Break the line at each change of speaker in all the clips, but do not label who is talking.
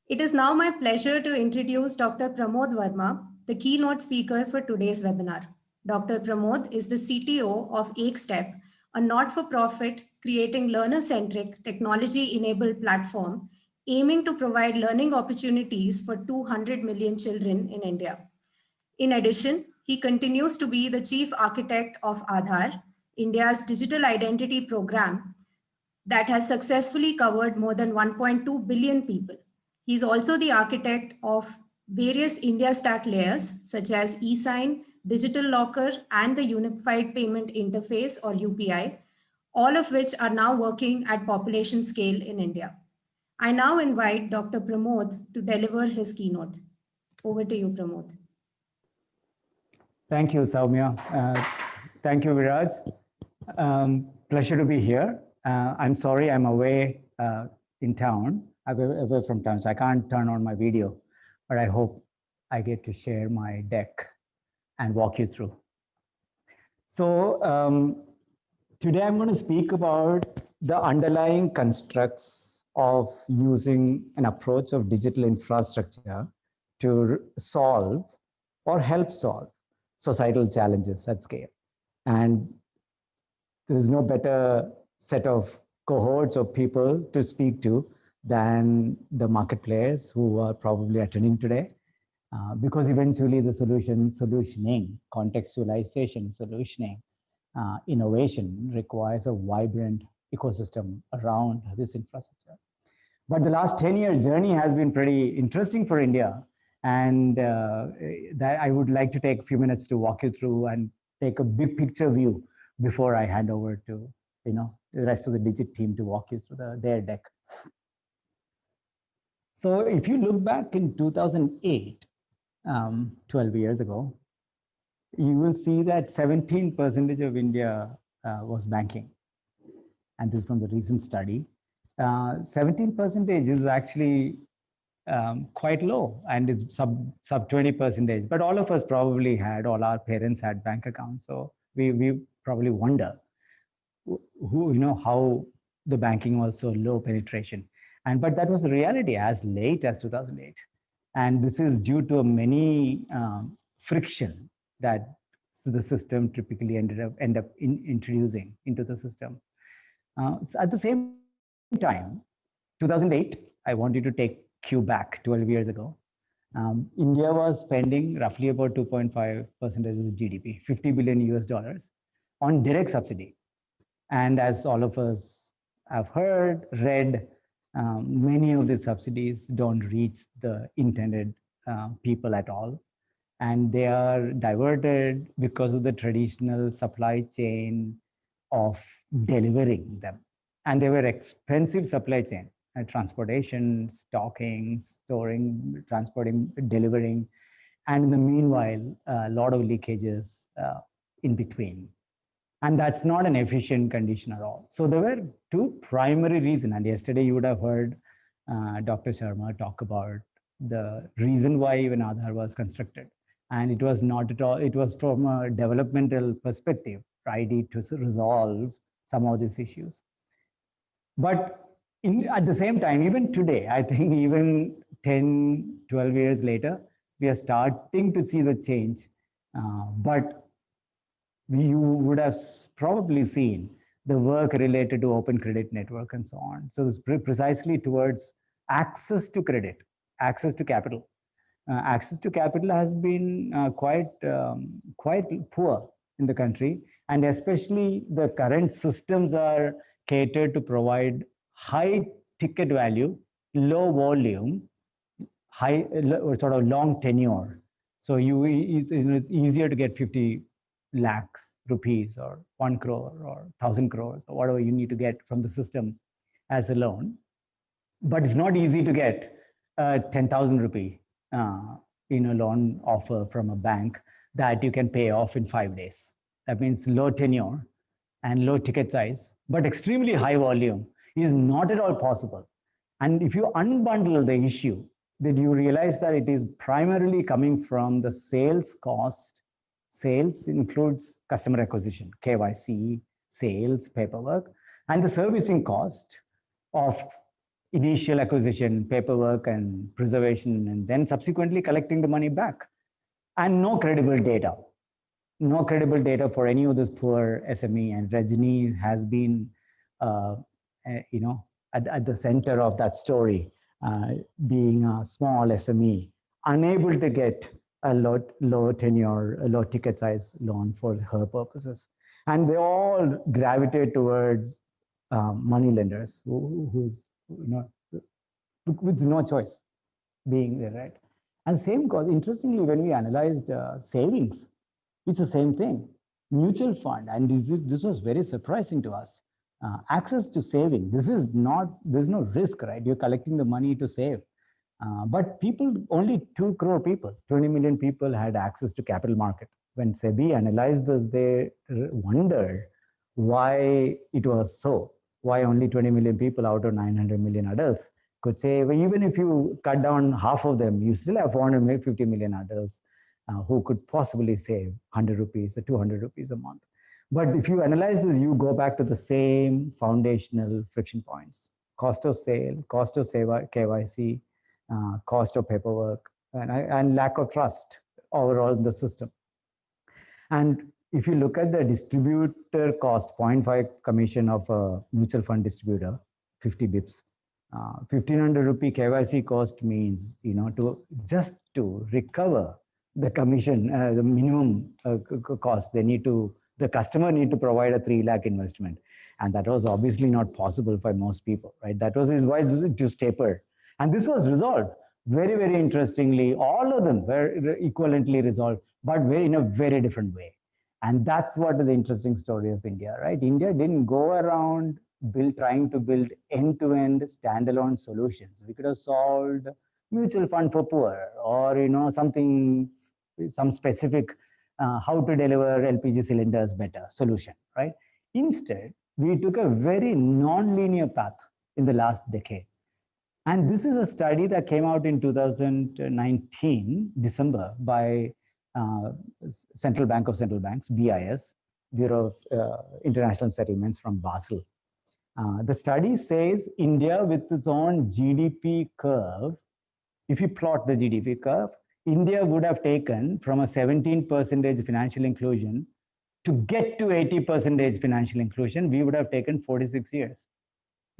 It is now my pleasure to introduce Dr. Pramod Verma, the keynote speaker for today's webinar. Dr. Pramod is the CTO of EkStep, a not-for-profit creating learner-centric technology-enabled platform aiming to provide learning opportunities for 200 million children in India. In addition, he continues to be the chief architect of Aadhaar, India's digital identity program that has successfully covered more than 1.2 billion people. He's also the architect of various India Stack layers, such as eSign, Digital Locker, and the Unified Payment Interface, or UPI, all of which are now working at population scale in India. I now invite Dr. Pramod to deliver his keynote. Over to you, Pramod.
Thank you, Soumya. Thank you, Viraj. Pleasure to be here. I'm sorry I'm away in town, away from town, so I can't turn on my video, but I hope I get to share my deck and walk you through. So today I'm going to speak about the underlying constructs of using an approach of digital infrastructure to solve or help solve societal challenges at scale. And there's no better set of cohorts of people to speak to than the market players who are probably attending today, because eventually the solutioning, contextualization, solutioning, innovation requires a vibrant ecosystem around this infrastructure. But the last 10-year journey has been pretty interesting for India. And that I would like to take a few minutes to walk you through and take a big picture view before I hand over to the rest of the Digit team to walk you through their deck. So if you look back in 2008, 12 years ago, you will see that 17% of India was banking. And this is from the recent study. 17% is actually quite low, and it's sub 20%. But all of us probably all our parents had bank accounts. So we probably wonder how the banking was so low penetration. But that was the reality as late as 2008. And this is due to many friction that the system typically end up introducing into the system. So at the same time, 2008, I want you to take cue back 12 years ago. India was spending roughly about 2.5% of the GDP, $50 billion on direct subsidy. And as all of us have read, many of the subsidies don't reach the intended people at all. And they are diverted because of the traditional supply chain of delivering them. And they were expensive supply chain, transportation, stocking, storing, transporting, delivering. And in the meanwhile, a lot of leakages in between. And that's not an efficient condition at all. So there were two primary reasons. And yesterday you would have heard Dr. Sharma talk about the reason why even Aadhaar was constructed. And it was not at all, it was from a developmental perspective, ready to resolve some of these issues. But at the same time, even today, I think even 10, 12 years later, we are starting to see the change. But you would have probably seen the work related to open credit network and so on. So it's precisely towards access to credit, access to capital. Access to capital has been quite poor in the country, and especially the current systems are catered to provide high ticket value, low volume, sort of long tenure. So it's easier to get 50 lakhs rupees or 1 crore or 1,000 crores or whatever you need to get from the system as a loan. But it's not easy to get 10,000 rupee loan offer from a bank that you can pay off in 5 days. That means low tenure and low ticket size, but extremely high volume is not at all possible. And if you unbundle the issue, then you realize that it is primarily coming from the sales cost. Sales includes customer acquisition, KYC, sales, paperwork, and the servicing cost of initial acquisition, paperwork and preservation, and then subsequently collecting the money back. And no credible data. No credible data for any of this poor SME. And Rajni has been, at the center of that story, being a small SME, unable to get a low tenure, a low ticket size loan for her purposes. And they all gravitate towards money lenders who's, with no choice being there, right? And same cause, interestingly, when we analyzed savings, it's the same thing. Mutual fund, and this was very surprising to us. Access to saving, there's no risk, right? You're collecting the money to save. But people, only 2 crore people, 20 million people had access to capital market. When SEBI analyzed this, they wondered why it was so. Why only 20 million people out of 900 million adults could save. Even if you cut down half of them, you still have 450 million adults who could possibly save 100 rupees or 200 rupees a month. But if you analyze this, you go back to the same foundational friction points: cost of sale, cost of KYC, cost of paperwork, and lack of trust overall in the system. And if you look at the distributor cost, 0.5 commission of a mutual fund distributor, 50 bips, 1,500 rupee KYC cost means, to recover the commission, the minimum cost, the customer need to provide a 3 lakh investment. And that was obviously not possible for most people, right? That was why it was tapered. And this was resolved very, very interestingly. All of them were equivalently resolved, but in a very different way. And that's what is the interesting story of India, right? India didn't go around trying to build end-to-end standalone solutions. We could have solved mutual fund for poor, or some specific how to deliver LPG cylinders better solution, right? Instead, we took a very non-linear path in the last decade. And this is a study that came out in 2019, December, by Central Bank of Central Banks, BIS, Bureau of International Settlements from Basel. The study says India, with its own GDP curve, if you plot the GDP curve, India would have taken from a 17% financial inclusion to get to 80% financial inclusion, we would have taken 46 years.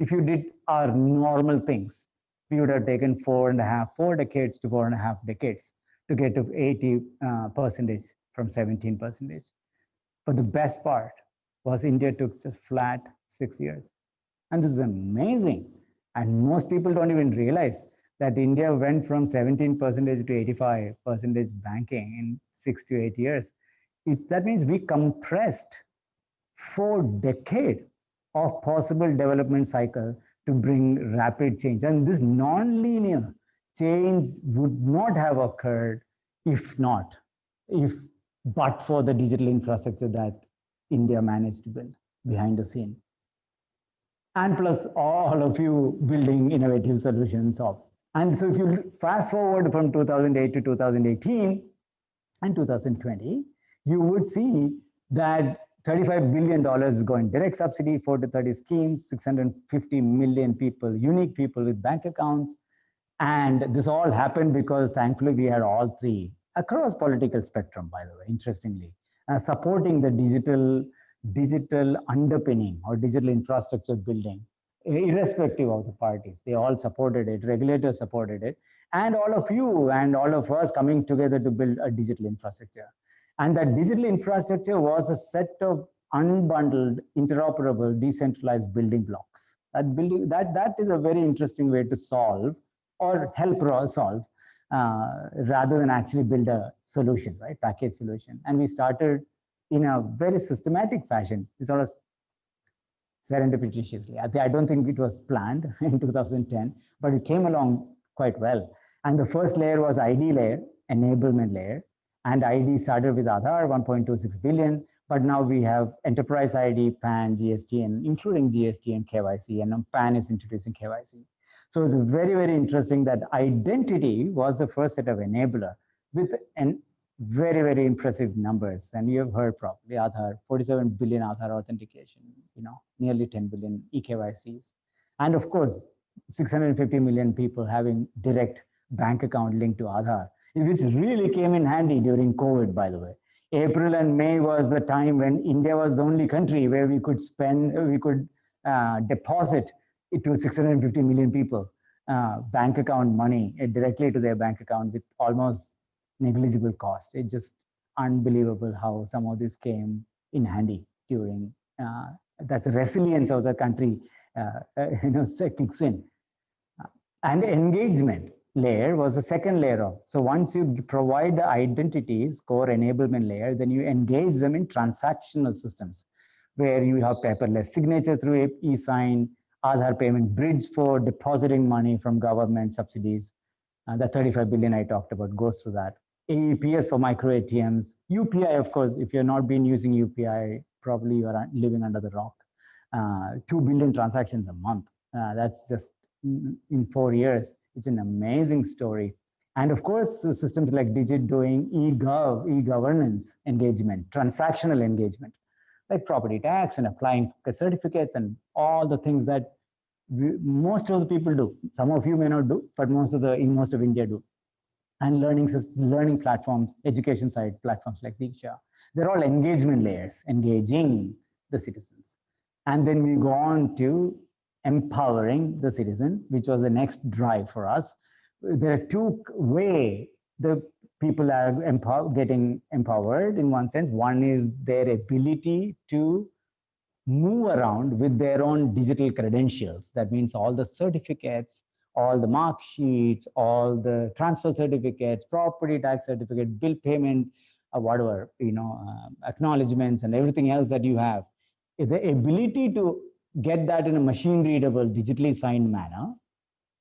If you did our normal things, we would have taken 4 decades to 4.5 decades to get to 80% from 17%. But the best part was India took just flat 6 years. And this is amazing. And most people don't even realize that India went from 17% to 85% banking in 6 to 8 years. That means we compressed 4 decades of possible development cycle to bring rapid change. And this non-linear change would not have occurred but for the digital infrastructure that India managed to build behind the scene. And plus all of you building innovative solutions of. And so if you fast forward from 2008 to 2018 and 2020, you would see that $35 billion is going direct subsidy, 4 to 30 schemes, 650 million people, unique people with bank accounts. And this all happened because thankfully we had all three across political spectrum, by the way, interestingly, supporting the digital underpinning or digital infrastructure building, irrespective of the parties. They all supported it, regulators supported it, and all of you and all of us coming together to build a digital infrastructure. And that digital infrastructure was a set of unbundled, interoperable, decentralized building blocks. That is a very interesting way to solve or help solve rather than actually build a solution, right? Package solution. And we started in a very systematic fashion, sort of serendipitously. I don't think it was planned in 2010, but it came along quite well. And the first layer was ID layer, enablement layer. And ID started with Aadhaar, 1.26 billion. But now we have enterprise ID, PAN, GST, and including GST and KYC. And PAN is introducing KYC. So it's very, very interesting that identity was the first set of enabler with very, very impressive numbers. And you have heard probably Aadhaar, 47 billion Aadhaar authentication, nearly 10 billion eKYCs. And of course, 650 million people having direct bank account linked to Aadhaar, which really came in handy during COVID, by the way. April and May was the time when India was the only country where we could deposit it to 650 million people bank account money directly to their bank account with almost negligible cost. It's just unbelievable how some of this came in handy during that's the resilience of the country kicks in. And engagement layer was the second layer of. So once you provide the identities, core enablement layer, then you engage them in transactional systems where you have paperless signature through e-sign, Aadhaar payment bridge for depositing money from government subsidies. The 35 billion I talked about goes through that. AEPS for micro ATMs, UPI, of course, if you're not been using UPI, probably you are living under the rock. 2 billion transactions a month. That's just in 4 years. It's an amazing story. And of course, systems like Digit doing e-governance engagement, transactional engagement, like property tax and applying certificates and all the things that most of the people do. Some of you may not do, but most of India do. And learning platforms, education side platforms like Diksha, they're all engagement layers, engaging the citizens. And then we go on to empowering the citizen, which was the next drive for us. There are two ways the people are getting empowered in one sense. One is their ability to move around with their own digital credentials. That means all the certificates, all the mark sheets, all the transfer certificates, property tax certificate, bill payment, whatever, acknowledgements and everything else that you have. The ability to get that in a machine readable, digitally signed manner,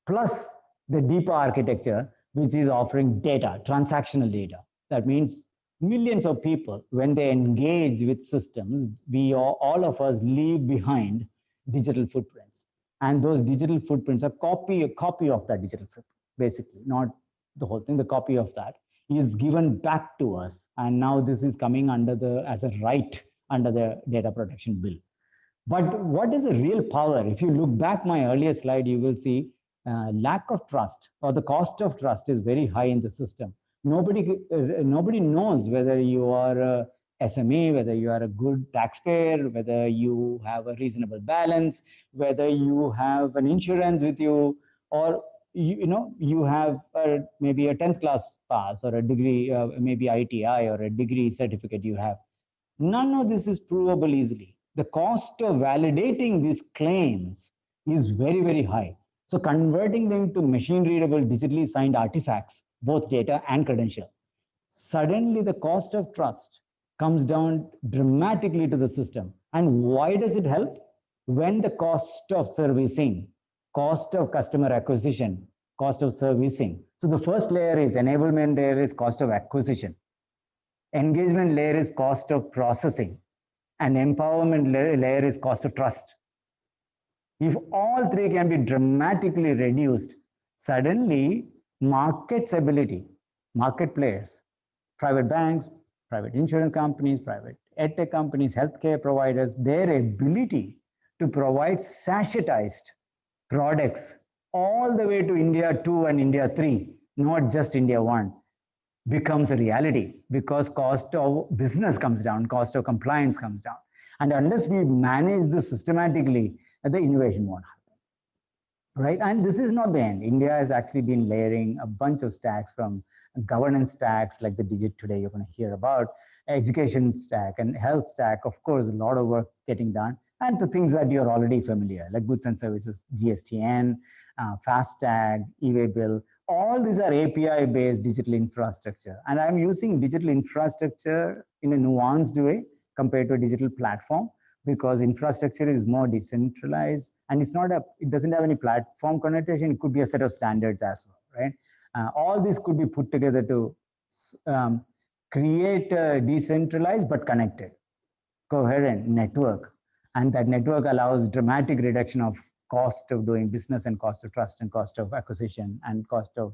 plus the deeper architecture, which is offering data, transactional data. That means millions of people, when they engage with systems, all of us leave behind digital footprints. And those digital footprints are a copy of that digital footprint, basically, not the whole thing. The copy of that is given back to us. And now this is coming as a right under the data protection bill. But what is the real power? If you look back my earlier slide, you will see lack of trust or the cost of trust is very high in the system. Nobody knows whether you are a SME, whether you are a good taxpayer, whether you have a reasonable balance, whether you have an insurance with you, or you have maybe a 10th class pass or a degree, maybe ITI or a degree certificate you have. None of this is provable easily. The cost of validating these claims is very, very high. So converting them to machine readable, digitally signed artifacts, both data and credential, suddenly the cost of trust comes down dramatically to the system. And why does it help? When the cost of servicing, cost of customer acquisition, cost of servicing. So the first layer is enablement layer is cost of acquisition. Engagement layer is cost of processing. And empowerment layer is cost of trust. If all three can be dramatically reduced, suddenly market players, private banks, private insurance companies, private edtech companies, healthcare providers, their ability to provide sachetized products all the way to India 2 and India 3, not just India 1, becomes a reality because cost of business comes down, cost of compliance comes down. And unless we manage this systematically, the innovation won't happen, right? And this is not the end. India has actually been layering a bunch of stacks, from governance stacks like the Digit today you're going to hear about, education stack and health stack, of course, a lot of work getting done, and the things that you're already familiar, like goods and services, GSTN, FASTag, e-way bill. All these are API-based digital infrastructure. And I'm using digital infrastructure in a nuanced way compared to a digital platform, because infrastructure is more decentralized and it doesn't have any platform connotation. It could be a set of standards as well, right? All this could be put together to create a decentralized but connected, coherent network. And that network allows dramatic reduction of cost of doing business and cost of trust and cost of acquisition and cost of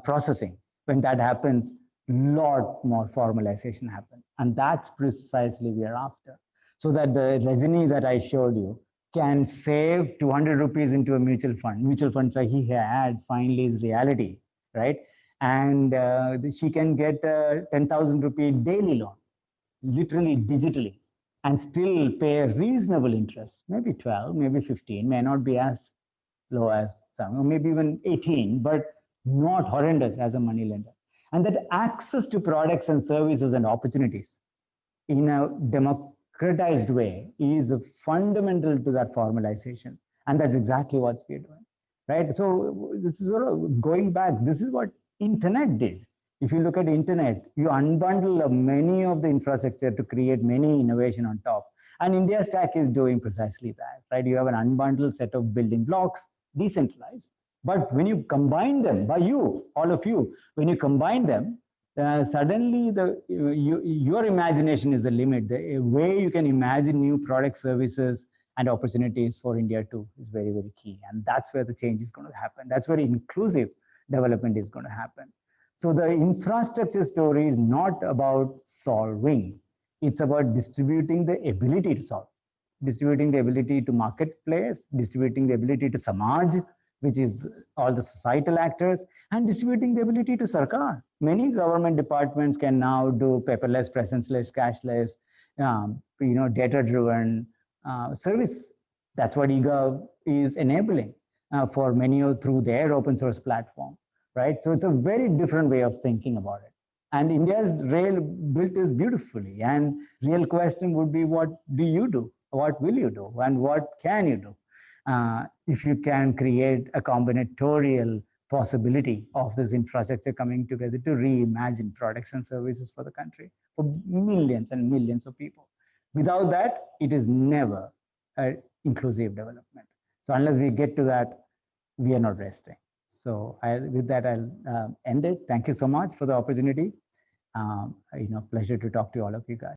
processing. When that happens, a lot more formalization happens. And that's precisely we are after. So that the Rajini that I showed you, can save 200 rupees into a mutual fund. Mutual funds that he had finally is reality, right? And she can get a 10,000 rupee daily loan, literally digitally, and still pay a reasonable interest, maybe 12, maybe 15, may not be as low as some, or maybe even 18, but not horrendous as a money lender. And that access to products and services and opportunities in a democratized way is fundamental to that formalization. And that's exactly what we're doing, right? So this is sort of going back, this is what internet did. If you look at internet, you unbundle many of the infrastructure to create many innovation on top. And India Stack is doing precisely that, right? You have an unbundled set of building blocks, decentralized. But when you combine them, by you, all of you, when you combine them, suddenly your imagination is the limit. The way you can imagine new product services and opportunities for India too is very, very key. And that's where the change is going to happen. That's where inclusive development is going to happen. So the infrastructure story is not about solving. It's about distributing the ability to solve, distributing the ability to marketplace, distributing the ability to Samaj, which is all the societal actors, and distributing the ability to Sarkar. Many government departments can now do paperless, presenceless, cashless, data-driven service. That's what eGov is enabling for many through their open source platform, right? So it's a very different way of thinking about it. And India's rail built this beautifully. And real question would be, what do you do? What will you do? And what can you do? If you can create a combinatorial possibility of this infrastructure coming together to reimagine products and services for the country, for millions and millions of people. Without that, it is never an inclusive development. So unless we get to that, we are not resting. So with that, I'll end it. Thank you so much for the opportunity. Pleasure to talk to all of you guys.